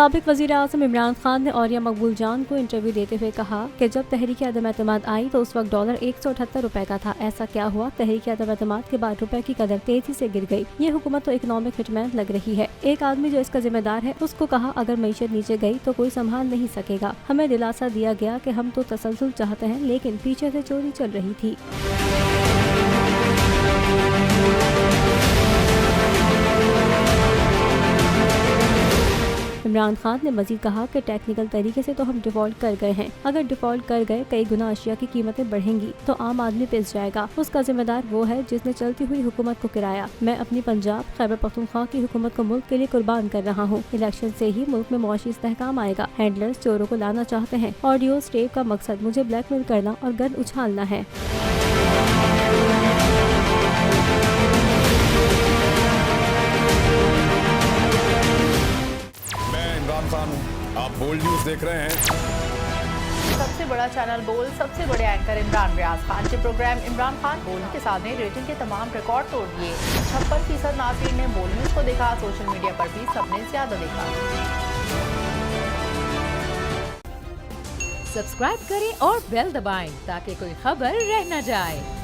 साबिक वज़ीर आज़म इमरान खान ने औरिया मकबूल जान को इंटरव्यू देते हुए कहा कि जब तहरीक अदम एतमाद आई तो उस वक्त डॉलर 178 रुपए का था। ऐसा क्या हुआ? तहरीक अदम एतमाद के बाद रुपए की कदर तेजी से गिर गई। ये हुकूमत तो इकोनॉमिक हिटमैन लग रही है। एक आदमी जो इसका जिम्मेदार है उसको कहा अगर मईशत नीचे गई तो कोई संभाल नहीं सकेगा। हमें दिलासा दिया गया कि हम तो तसलसल चाहते हैं, लेकिन पीछे से चोरी चल रही थी। इमरान खान ने मजीद कहा कि टेक्निकल तरीके से तो हम डिफॉल्ट कर गए हैं। अगर डिफॉल्ट कर गए कई गुना अशिया की कीमतें बढ़ेंगी तो आम आदमी पिस जाएगा। उसका जिम्मेदार वो है जिसने चलती हुई हुकूमत को गिराया। मैं अपनी पंजाब खैबर पख्तूनख्वा की हुकूमत को मुल्क के लिए कुर्बान कर रहा हूँ। इलेक्शन से ही मुल्क में मुआशी इस्तेहकाम आएगा। हैंडलर्स चोरों को लाना चाहते हैं। ऑडियो टेप का मकसद मुझे ब्लैकमेल करना और गन उछालना है। खान हूं, आप बोल्ड न्यूज देख रहे हैं। सबसे बड़ा चैनल बोल, सबसे बड़े एंकर इमरान रियाज खान के प्रोग्राम इमरान खान बोल के साथ ने रेटिंग के तमाम रिकॉर्ड तोड़ दिए। 56% नाज़रीन ने बोल न्यूज को देखा। सोशल मीडिया पर भी सबने ज्यादा देखा। सब्सक्राइब करें और बेल दबाएं ताकि कोई खबर रह न जाए।